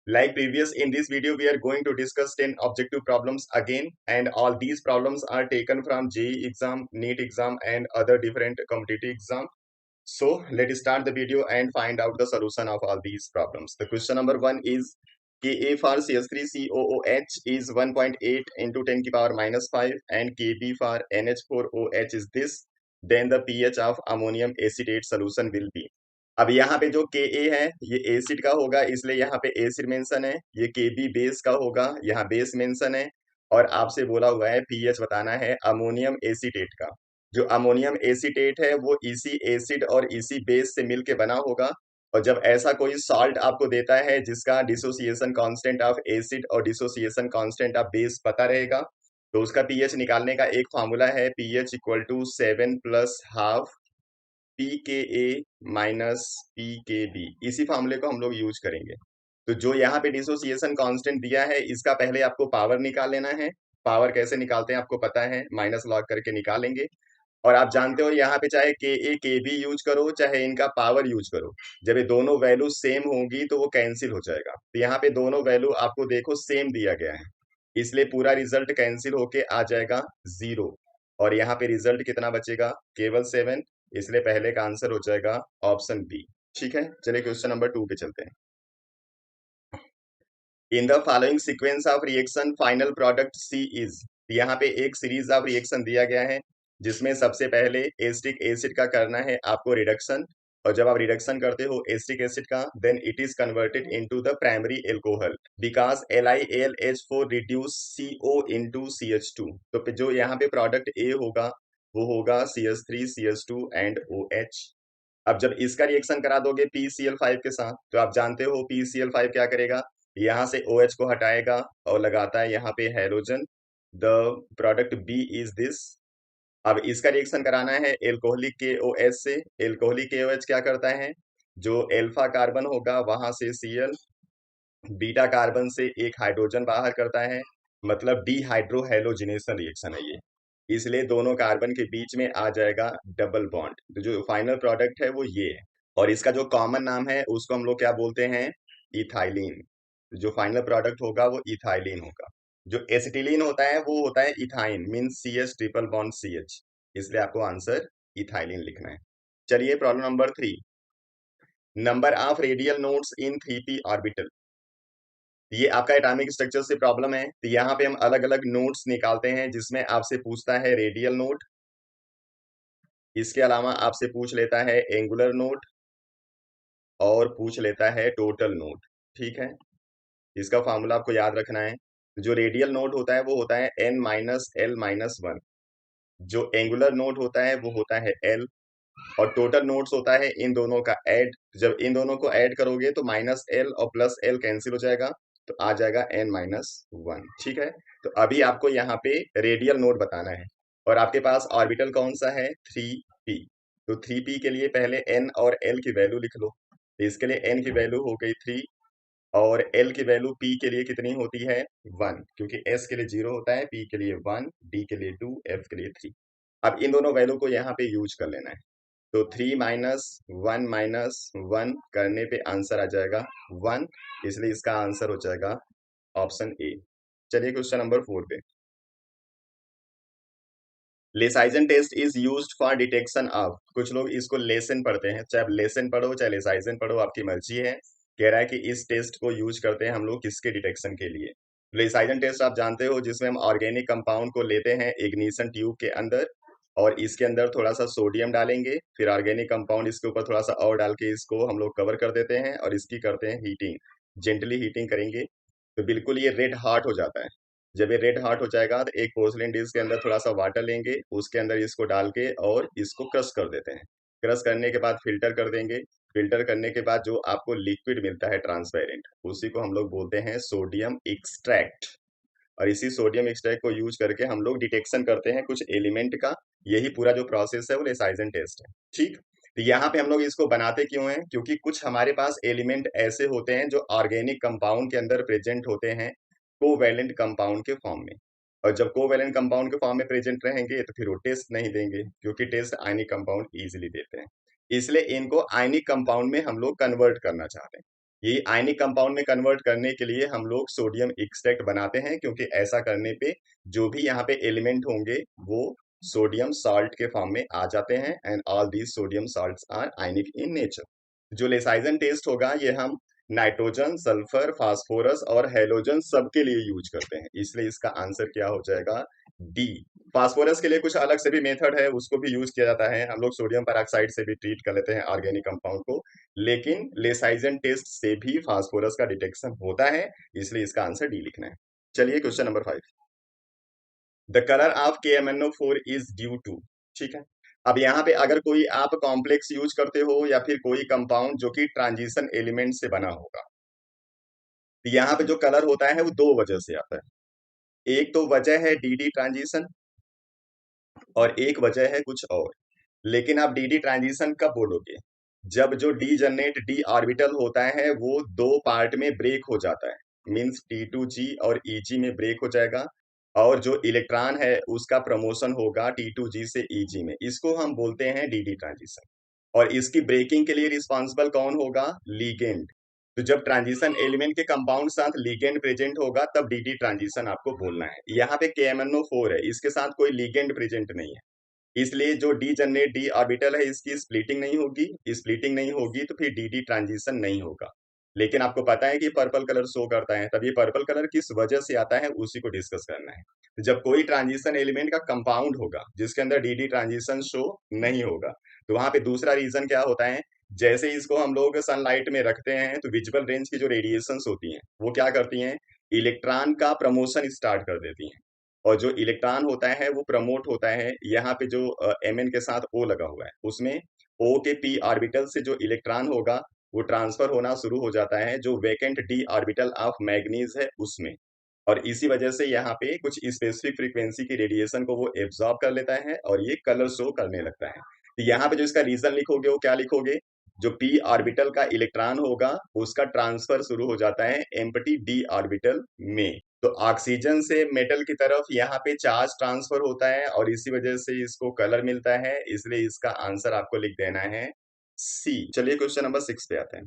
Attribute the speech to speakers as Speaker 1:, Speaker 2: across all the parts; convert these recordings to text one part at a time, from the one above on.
Speaker 1: Like previous, in this video, we are going to discuss 10 objective problems again, and all these problems are taken from JEE exam, NEET exam, and other different competitive exam. So let's start the video and find out the solution of all these problems. The question number 1 is Ka for CH3COOH is 1.8 into 10 to the power minus 5 and Kb for NH4OH is this, then the pH of ammonium acetate solution will be. अब यहाँ पे जो Ka है ये acid का होगा, इसलिए यहाँ पे एसिड मेंशन है। ये Kb बेस का होगा, यहाँ बेस मेंशन है। और आपसे बोला हुआ है पीएच बताना है अमोनियम एसीटेट का। जो अमोनियम एसीटेट है वो इसी एसिड और इसी बेस से मिलके बना होगा। और जब ऐसा कोई सॉल्ट आपको देता है जिसका डिसोसिएशन कांस्टेंट ऑफ एसिड और डिसोसिएशन कांस्टेंट ऑफ बेस पता रहेगा, तो उसका पीएच निकालने का एक फार्मूला है pH equal to 7 plus half pKa minus pKb। इसी फार्मूले को हम लोग यूज करेंगे। तो जो यहाँ पे डिसोसिएशन कांस्टेंट दिया है इसका पहले आपको पावर निकाल लेना है। पावर कैसे निकालते हैं आपको पता है, माइनस लॉग करके निकालेंगे। और आप जानते हो यहाँ पे चाहे Ka Kb यूज करो चाहे इनका पावर यूज करो, जब ये दोनों वैल्यू सेम होंगी तो वो कैंसिल हो जाएगा। तो यहाँ पे दोनों वैल्यू आपको देखो सेम दिया गया है, इसलिए पूरा रिजल्ट कैंसिल होके आ जाएगा 0। और यहाँ पे रिजल्ट कितना बचेगा, केवल 7। इसलिए पहले का आंसर हो जाएगा ऑप्शन बी। ठीक है, चलिए क्वेश्चन नंबर 2 पे चलते हैं। In the following sequence of reaction final product C is. यहाँ पे एक सीरीज ऑफ रिएक्शन दिया गया है जिसमें सबसे पहले एसिटिक एसिड का करना है आपको रिडक्शन। और जब आप रिडक्शन करते हो एसिटिक एसिड का, then it is converted into the primary alcohol because LiAlH4 reduce CO into CH2। तो जो यहाँ पे प्रोडक्ट ए होगा वो होगा CH3 CH2 एंड OH। अब जब इसका रिएक्शन करा दोगे PCl5 के साथ, तो आप जानते हो PCl5 क्या करेगा, यहाँ से OH को हटाएगा और लगाता है यहाँ पे halogen. The product B is this. अब इसका रिएक्शन कराना है एल्कोहलिक KOH से। एल्कोहलिक KOH क्या करता है, जो एल्फा कार्बन होगा वहां से Cl, बीटा कार्बन से एक हाइड्रोजन बाहर करता है, मतलब डीहाइड्रोहेलोजिनेशन रिएक्शन है ये। इसलिए दोनों कार्बन के बीच में आ जाएगा डबल बॉन्ड। तो जो फाइनल प्रोडक्ट है वो ये है। और इसका जो कॉमन नाम है उसको हम लोग क्या बोलते हैं, इथाइलिन। जो फाइनल प्रोडक्ट होगा वो इथाइलिन होगा। जो एसिटिलीन होता है वो होता है ethyne, means CH triple bond CH। इसलिए आपको आंसर इथाइलिन लिखना है। चलिए problem number 3, number of radial nodes in 3p orbital. ये आपका एटॉमिक स्ट्रक्चर से प्रॉब्लम है। तो यहाँ पे हम अलग अलग नोड्स निकालते हैं जिसमें आपसे पूछता है रेडियल नोड, इसके अलावा आपसे पूछ लेता है एंगुलर नोड और पूछ लेता है टोटल नोड। ठीक है, इसका फॉर्मूला आपको याद रखना है। जो रेडियल नोड होता है वो होता है n माइनस एल माइनस 1। जो एंगुलर नोड होता है वो होता है l। और टोटल नोड्स होता है इन दोनों का ऐड। जब इन दोनों को ऐड करोगे तो माइनस एल और प्लस एल कैंसिल हो जाएगा, तो आ जाएगा n माइनस 1। ठीक है, तो अभी आपको यहाँ पे रेडियल नोड बताना है और आपके पास ऑर्बिटल कौन सा है, 3p। तो 3p के लिए पहले n और l की वैल्यू लिख लो। तो इसके लिए n की वैल्यू हो गई 3 और l की वैल्यू p के लिए कितनी होती है 1, क्योंकि s के लिए 0 होता है, p के लिए 1, d के लिए 2, f के लिए 3। अब इन दोनों वैल्यू को यहाँ पे यूज कर लेना है। तो 3 माइनस 1 करने पे आंसर आ जाएगा 1, इसलिए इसका आंसर हो जाएगा ऑप्शन ए। चलिए क्वेश्चन नंबर 4 पे। Lassaigne test is used for detection of. कुछ लोग इसको लेसन पढ़ते हैं, चाहे आप लेसन पढ़ो चाहे लेसाइजन पढ़ो आपकी मर्जी है। कह रहा है कि इस टेस्ट को यूज करते हैं हम लोग किसके डिटेक्शन के लिए। लेसाइजन टेस्ट आप जानते हो जिसमें हम ऑर्गेनिक कंपाउंड को लेते हैं इग्निशन ट्यूब के अंदर और इसके अंदर थोड़ा सा सोडियम डालेंगे, फिर ऑर्गेनिक कंपाउंड इसके ऊपर थोड़ा सा और डाल के इसको हम लोग कवर कर देते हैं और इसकी करते हैं हीटिंग। जेंटली हीटिंग करेंगे तो बिल्कुल ये रेड हॉट हो जाता है। जब ये रेड हॉट हो जाएगा तो एक पोर्सलिन डिश के अंदर थोड़ा सा वाटर लेंगे, उसके अंदर इसको डाल के और इसको क्रश कर देते हैं। क्रश करने के बाद फिल्टर कर देंगे। फिल्टर करने के बाद जो आपको लिक्विड मिलता है ट्रांसपेरेंट, उसी को हम लोग बोलते हैं सोडियम एक्सट्रैक्ट। और इसी सोडियम एक्सट्रैक्ट को यूज करके हम लोग डिटेक्शन करते हैं कुछ एलिमेंट का। यही पूरा जो प्रोसेस है वो लेसाइजन टेस्ट है। ठीक, तो यहाँ पे हम लोग इसको बनाते क्यों हैं, क्योंकि कुछ हमारे पास एलिमेंट ऐसे होते हैं जो ऑर्गेनिक कंपाउंड के अंदर प्रेजेंट होते हैं कोवैलेंट कंपाउंड के फॉर्म में। और जब कोवैलेंट कंपाउंड के फॉर्म में प्रेजेंट रहेंगे तो फिर वो टेस्ट नहीं देंगे, क्योंकि टेस्ट आयनिक कंपाउंड इजीली देते हैं। इसलिए इनको आयनिक कंपाउंड में हम लोग कन्वर्ट करना चाहते हैं। ये आयनिक कंपाउंड में कन्वर्ट करने के लिए हम लोग सोडियम एक्सट्रैक्ट बनाते हैं, क्योंकि ऐसा करने पे जो भी यहाँ पे एलिमेंट होंगे वो सोडियम साल्ट के फॉर्म में आ जाते हैं, and all these sodium salts are ionic in nature. जो लेसाइजन टेस्ट होगा ये हम नाइट्रोजन, सल्फर, फास्फोरस और हेलोजन सबके लिए यूज करते हैं, इसलिए इसका आंसर क्या हो जाएगा, डी। फास्फोरस के लिए कुछ अलग से भी मेथड है, उसको भी यूज किया जाता है, हम लोग सोडियम पर ऑक्साइड से भी ट्रीट कर लेते हैं ऑर्गेनिक कंपाउंड को, लेकिन लेसाइजन टेस्ट से भी फास्फोरस का डिटेक्शन होता है, इसलिए इसका आंसर डी लिखना है। चलिए question number 5। The colour of KMnO4 is due to. ठीक है, अब यहाँ पे अगर कोई आप कॉम्प्लेक्स यूज करते हो या फिर कोई कंपाउंड जो कि ट्रांजिशन एलिमेंट से बना होगा, तो यहाँ पे जो कलर होता है वो दो वजह से आता है। एक तो वजह है डी डी ट्रांजिशन और एक वजह है कुछ और। लेकिन आप डी डी ट्रांजिशन कब बोलोगे, जब जो डी जनरेट डी ऑर्बिटल होता है वो दो पार्ट में ब्रेक हो जाता है, मींस T2G और EG में ब्रेक हो जाएगा, और जो इलेक्ट्रॉन है उसका प्रमोशन होगा T2G से EG में, इसको हम बोलते हैं डी डी ट्रांजिशन। और इसकी ब्रेकिंग के लिए रिस्पॉन्सिबल कौन होगा, लीगेंड। तो जब ट्रांजिशन एलिमेंट के कंपाउंड साथ लीगेंड प्रेजेंट होगा तब डी डी ट्रांजिशन आपको बोलना है। यहाँ पे KMnO4 है, इसके साथ कोई लीगेंड प्रेजेंट नहीं है, इसलिए जो डी जनरेट डी ऑर्बिटल है इसकी स्प्लिटिंग नहीं होगी, स्प्लिटिंग नहीं होगी तो फिर डी डी ट्रांजिशन नहीं होगा। लेकिन आपको पता है कि पर्पल कलर शो करता है, तब ये पर्पल कलर किस वजह से आता है उसी को डिस्कस करना है। तो जब कोई ट्रांजिशन एलिमेंट का कंपाउंड होगा जिसके अंदर डी डी ट्रांजिशन शो नहीं होगा, तो वहां पे दूसरा रीजन क्या होता है, जैसे इसको हम लोग सनलाइट में रखते हैं तो विजुअल रेंज की जो रेडिएशंस होती हैं वो क्या करती हैं, इलेक्ट्रॉन का प्रमोशन स्टार्ट कर देती हैं, और जो इलेक्ट्रॉन होता है वो प्रमोट होता है, यहाँ पे जो Mn के साथ O लगा हुआ है उसमें O के p ऑर्बिटल से जो इलेक्ट्रॉन होगा वो ट्रांसफर होना शुरू हो जाता है जो vacant d orbital of manganese है उसमें, और इसी वजह से यहाँ पे कुछ स्पेसिफिक फ्रीक्वेंसी की रेडिएशन को वो एब्जॉर्ब कर लेता है और ये कलर शो करने लगता है। तो यहाँ पे जो इसका रीजन लिखोगे वो क्या लिखोगे, जो p ऑर्बिटल का इलेक्ट्रॉन होगा उसका ट्रांसफर शुरू हो जाता है एम्प्टी d ऑर्बिटल में, तो ऑक्सीजन से मेटल की तरफ यहाँ पे चार्ज ट्रांसफर होता है और इसी वजह से इसको कलर मिलता है, इसलिए इसका आंसर आपको लिख देना है सी। चलिए क्वेश्चन नंबर 6 पे आते हैं।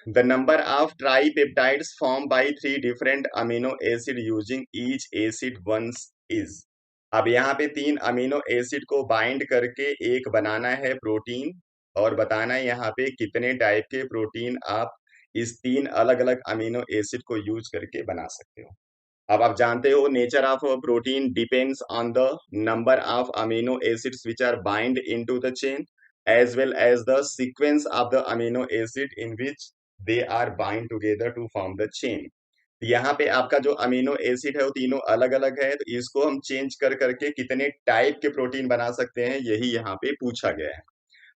Speaker 1: The number of tripeptides formed by three different amino acid using each acid once is। अब यहाँ पे तीन अमीनो एसिड को बाइंड करके एक बनाना है प्रोटीन, और बताना है यहाँ पे कितने टाइप के प्रोटीन आप इस तीन अलग अलग अमीनो एसिड को यूज करके बना सकते हो। अब आप जानते हो nature of protein depends on the number of amino acids which are bind into the chain as well as the sequence of the amino acid in which they are bind together to form the chain। यहाँ पे आपका जो amino acid है वो तीनों अलग अलग है, तो इसको हम चेंज कर करके कितने टाइप के प्रोटीन बना सकते हैं यही यहाँ पे पूछा गया है।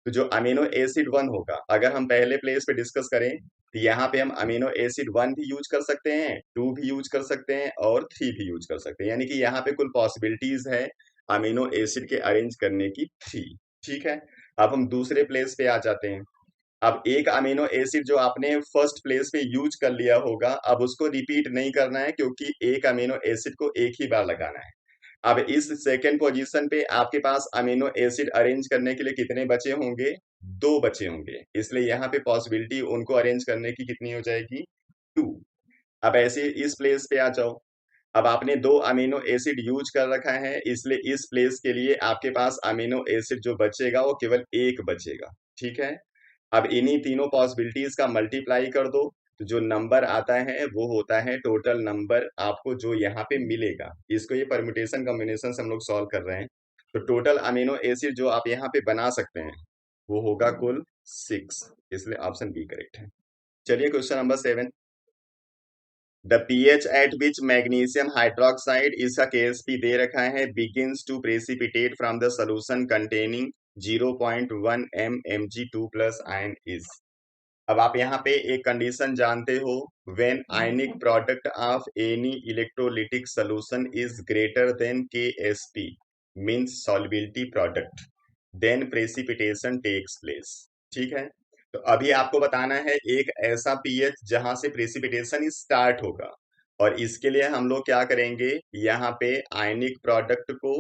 Speaker 1: तो जो अमीनो एसिड वन होगा, अगर हम पहले प्लेस पे डिस्कस करें तो यहाँ पे हम अमीनो एसिड वन भी यूज कर सकते हैं, टू भी यूज कर सकते हैं और थ्री भी यूज कर सकते हैं, यानी कि यहाँ पे कुल पॉसिबिलिटीज है अमीनो एसिड के अरेंज करने की थ्री। ठीक है, अब हम दूसरे प्लेस पे आ जाते हैं। अब एक अमीनो एसिड जो आपने फर्स्ट प्लेस पे यूज कर लिया होगा अब उसको रिपीट नहीं करना है, क्योंकि एक अमीनो एसिड को एक ही बार लगाना है। अब इस सेकेंड पोजीशन पे आपके पास अमीनो एसिड अरेंज करने के लिए कितने बचे होंगे, दो बचे होंगे, इसलिए यहाँ पे पॉसिबिलिटी उनको अरेंज करने की कितनी हो जाएगी, टू। अब ऐसे इस प्लेस पे आ जाओ, अब आपने दो अमीनो एसिड यूज कर रखा है, इसलिए इस प्लेस के लिए आपके पास अमीनो एसिड जो बचेगा वो केवल एक बचेगा। ठीक है, अब इन्हीं तीनों पॉसिबिलिटीज का मल्टीप्लाई कर दो, तो जो नंबर आता है वो होता है टोटल नंबर आपको जो यहाँ पे मिलेगा, इसको ये परम्यूटेशन कॉम्बिनेशन से हम लोग सॉल्व कर रहे हैं, तो टोटल अमीनो एसिड जो आप यहाँ पे बना सकते हैं वो होगा कुल 6, इसलिए ऑप्शन बी करेक्ट है। चलिए question number 7। The pH at which magnesium hydroxide, इसका KSP दे रखा है, begins to precipitate from the solution containing 0.1 mg2 plus ion is। अब आप यहाँ पे एक कंडीशन जानते हो, when ionic product of any electrolytic solution is greater than KSP means solubility product, then precipitation takes place। ठीक है, तो अभी आपको बताना है एक ऐसा पीएच जहां से प्रेसिपिटेशन स्टार्ट होगा, और इसके लिए हम लोग क्या करेंगे, यहाँ पे आयनिक प्रोडक्ट को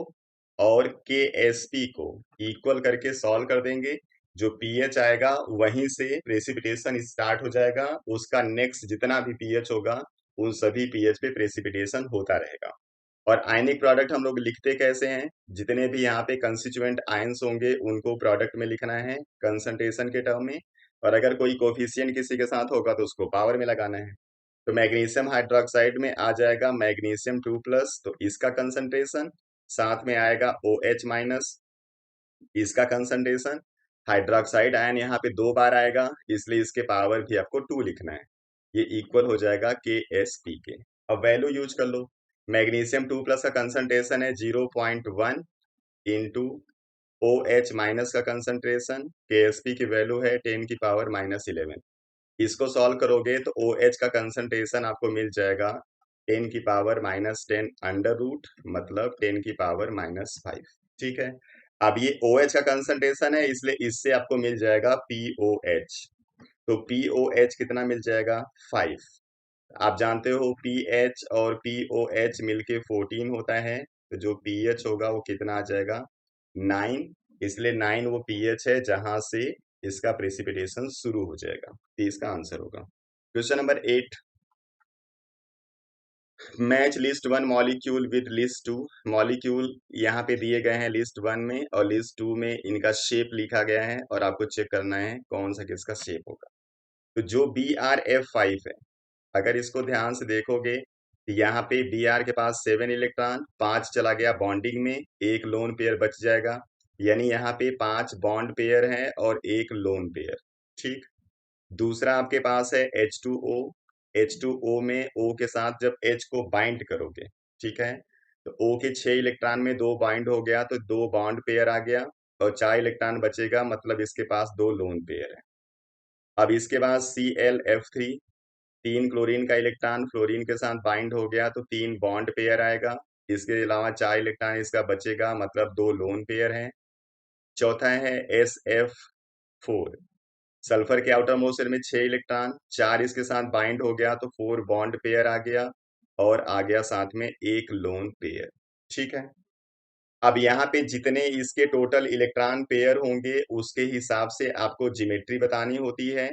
Speaker 1: और KSP को इक्वल करके सॉल्व कर देंगे, जो पीएच आएगा वहीं से प्रेसिपिटेशन स्टार्ट हो जाएगा, उसका नेक्स्ट जितना भी पीएच होगा उन सभी पीएच पे प्रेसिपिटेशन होता रहेगा। और आयनिक प्रोडक्ट हम लोग लिखते कैसे हैं? जितने भी यहाँ पे कंस्टिट्यूएंट आयंस होंगे उनको प्रोडक्ट में लिखना है कंसंट्रेशन के टर्म में, और अगर कोई कोफिशिएंट किसी के साथ होगा तो उसको पावर में लगाना है। तो मैग्नीशियम हाइड्रोक्साइड में आ जाएगा मैग्नीशियम 2+, तो इसका कंसंट्रेशन, साथ में आएगा OH माइनस, इसका कंसंट्रेशन। हाइड्रोक्साइड आयन यहाँ पे 2 बार आएगा, इसलिए इसके पावर भी आपको 2 लिखना है। ये इक्वल हो जाएगा KSP के। अब वैल्यू यूज कर लो। मैग्नीशियम 2+ का कंसंट्रेशन है 0.1 इंटू OH माइनस का कंसंट्रेशन, KSP की वैल्यू है 10⁻11। इसको सॉल्व करोगे तो OH का कंसंट्रेशन आपको मिल जाएगा 10⁻10 अंडर रूट, मतलब 10⁻5। ठीक है। अब ये OH का कंसंट्रेशन है, इसलिए इससे आपको मिल जाएगा POH। तो POH कितना मिल जाएगा? 5। आप जानते हो पीएच और POH मिलके 14 होता है, तो जो पीएच होगा वो कितना आ जाएगा? 9। इसलिए 9 वो पीएच है जहां से इसका प्रेसिपिटेशन शुरू हो जाएगा, तो इसका आंसर होगा। Question number 8, match list 1 molecule with list 2। Molecule यहाँ पे दिए गए हैं लिस्ट 1 में, और लिस्ट 2 में इनका शेप लिखा गया है, और आपको चेक करना है कौन सा किसका शेप होगा। तो जो BrF5 है, अगर इसको ध्यान से देखोगे तो यहाँ पे Br के पास 7 इलेक्ट्रॉन, 5 चला गया बॉन्डिंग में, एक लोन पेयर बच जाएगा, यानी यहाँ पे 5 बॉन्ड पेयर हैं और एक लोन पेयर। ठीक। दूसरा आपके पास है H2O। H2O में O के साथ जब H को बाइंड करोगे, ठीक है, तो O के 6 इलेक्ट्रॉन में 2 बाइंड हो गया, तो 2 बॉन्ड पेयर आ गया, और 4 इलेक्ट्रॉन बचेगा, मतलब इसके पास 2 लोन पेयर है। अब इसके बाद ClF3, 3 क्लोरीन का इलेक्ट्रॉन फ्लोरीन के साथ बाइंड हो गया, तो 3 बॉन्ड पेयर आएगा, इसके अलावा 4 इलेक्ट्रॉन इसका बचेगा, मतलब 2 लोन पेयर हैं। चौथा है SF4, सल्फर के आउटर मोस्ट शेल में 6 इलेक्ट्रॉन, 4 इसके साथ बाइंड हो गया, तो 4 बॉन्ड पेयर आ गया, और आ गया साथ में एक लोन पेयर। ठीक है। अब यहाँ पे जितने इसके टोटल इलेक्ट्रॉन पेयर होंगे उसके हिसाब से आपको ज्योमेट्री बतानी होती है,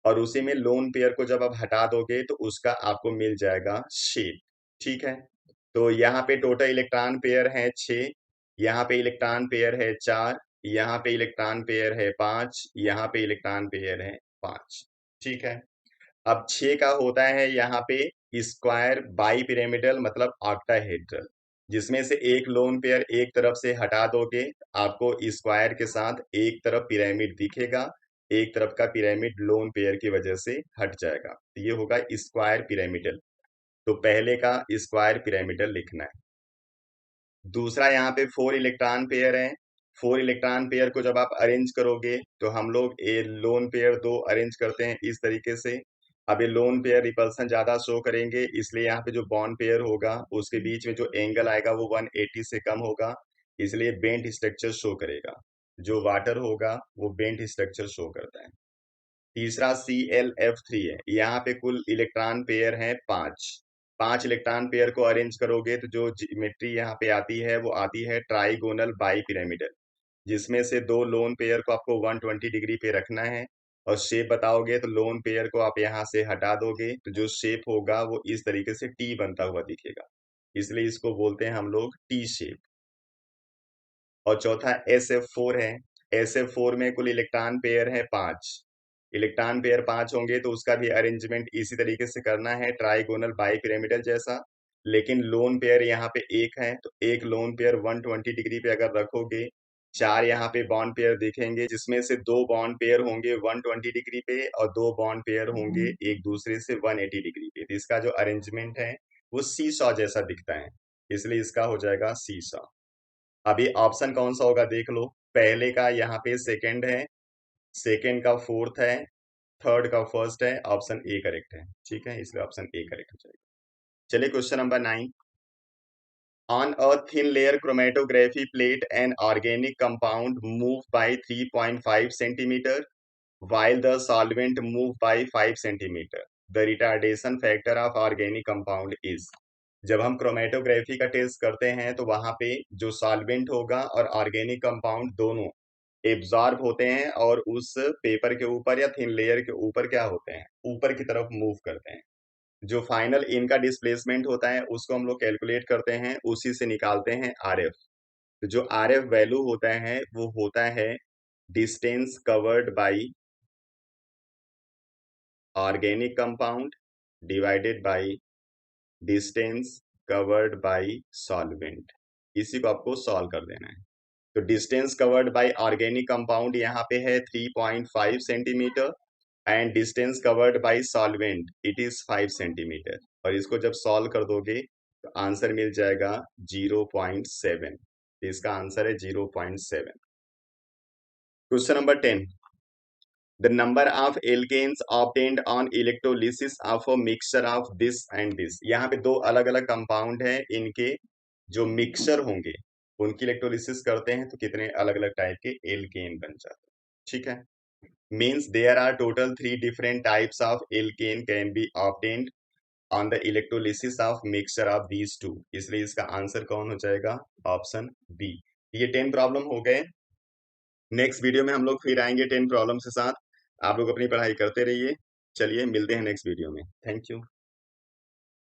Speaker 1: और उसी में लोन पेयर को जब आप हटा दोगे तो उसका आपको मिल जाएगा शेप। ठीक है। तो यहाँ पे टोटल इलेक्ट्रॉन पेयर है 6, यहाँ पे इलेक्ट्रॉन पेयर है 4, यहाँ पे इलेक्ट्रॉन पेयर है 5, यहाँ पे इलेक्ट्रॉन पेयर है 5। ठीक है। अब 6 का होता है यहाँ पे स्क्वायर बाई पिरामिडल, मतलब ऑक्टाहेड्रल, जिसमें से एक लोन पेयर एक तरफ से हटा दोगे, आपको स्क्वायर के साथ एक तरफ पिरामिड दिखेगा, एक तरफ का पिरामिड लोन पेयर की वजह से हट जाएगा, तो ये होगा स्क्वायर पिरामिडल। तो पहले का स्क्वायर पिरामिडल लिखना है। दूसरा यहाँ पे 4 इलेक्ट्रॉन पेयर है। 4 इलेक्ट्रॉन पेयर को जब आप अरेंज करोगे तो हम लोग ए लोन पेयर 2 अरेंज करते हैं इस तरीके से। अब ये लोन पेयर रिपल्सन ज्यादा शो करेंगे, इसलिए यहाँ पे जो बॉन्ड पेयर होगा उसके बीच में जो एंगल आएगा वो 180 से कम होगा, इसलिए बेंट स्ट्रक्चर शो करेगा। जो वाटर होगा वो बेंट स्ट्रक्चर शो करता है। तीसरा ClF3 है। यहाँ पे कुल इलेक्ट्रॉन पेयर है 5। 5 इलेक्ट्रॉन पेयर को अरेंज करोगे तो जो ज्योमेट्री यहाँ पे आती है वो आती है ट्राइगोनल बाई पिरामिडल, जिसमें से 2 लोन पेयर को आपको 120 डिग्री पे रखना है, और शेप बताओगे तो लोन पेयर को आप यहाँ से हटा दोगे तो जो शेप होगा वो इस तरीके से टी बनता हुआ दिखेगा, इसलिए इसको बोलते हैं हम लोग टी शेप। और चौथा SF4 है। SF4 में कुल इलेक्ट्रॉन पेयर है 5। इलेक्ट्रॉन पेयर 5 होंगे तो उसका भी अरेंजमेंट इसी तरीके से करना है, ट्राइगोनल बाई पिरामिडल जैसा, लेकिन लोन पेयर यहाँ पे एक है, तो एक लोन पेयर 120 डिग्री पे अगर रखोगे, 4 यहाँ पे बॉन्ड पेयर दिखेंगे, जिसमें से 2 बॉन्ड पेयर होंगे 120 डिग्री पे, और 2 बॉन्ड पेयर होंगे एक दूसरे से 180 डिग्री पे, तो इसका जो अरेंजमेंट है वो सी सॉ जैसा दिखता है, इसलिए इसका हो जाएगा सी सॉ। अभी ऑप्शन कौन सा होगा देख लो। पहले का यहाँ पे सेकंड है, सेकंड का फोर्थ है, थर्ड का फर्स्ट है, ऑप्शन ए करेक्ट है। ठीक है, इसलिए ऑप्शन ए करेक्ट हो जाएगा। चलिए question number 9, on a thin layer chromatography plate an organic compound move by 3.5 centimeter while the solvent move by 5 centimeter, the retardation factor of organic compound is। जब हम chromatography का test करते हैं तो वहां पे जो सॉल्वेंट होगा और ऑर्गेनिक कंपाउंड दोनों एब्जॉर्ब होते हैं और उस पेपर के ऊपर या थिन लेयर के ऊपर क्या होते हैं, ऊपर की तरफ मूव करते हैं। जो फाइनल इनका डिस्प्लेसमेंट होता है उसको हम लोग कैलकुलेट करते हैं, उसी से निकालते हैं आरएफ। तो जो आरएफ वैल्यू होता है वो होता है distance covered by organic compound divided by distance covered by solvent. इसी को आपको सॉल्व कर देना है। तो distance covered by organic compound यहाँ पे है 3.5 centimetre and distance covered by solvent it is 5 centimetre. और इसको जब सॉल्व कर दोगे तो आंसर मिल जाएगा 0.7। इसका आंसर है 0.7। Question number 10, the number of alkenes obtained on electrolysis of a mixture of this and this. यहाँ पे दो अलग अलग कंपाउंड है, इनके जो मिक्सचर होंगे उनकी इलेक्ट्रोलिसिस करते हैं तो कितने अलग अलग टाइप के एल्केन बन जाते हैं। ठीक है, means there are total 3 different types of alkane can be obtained on the electrolysis of mixture of these two. इसलिए इसका आंसर कौन हो जाएगा, ऑप्शन बी। ये 10 प्रॉब्लम हो गए। नेक्स्ट वीडियो में हम लोग फिर आएंगे 10 प्रॉब्लम के साथ। आप लोग अपनी पढ़ाई करते रहिए। चलिए मिलते हैं नेक्स्ट वीडियो में। Thank you.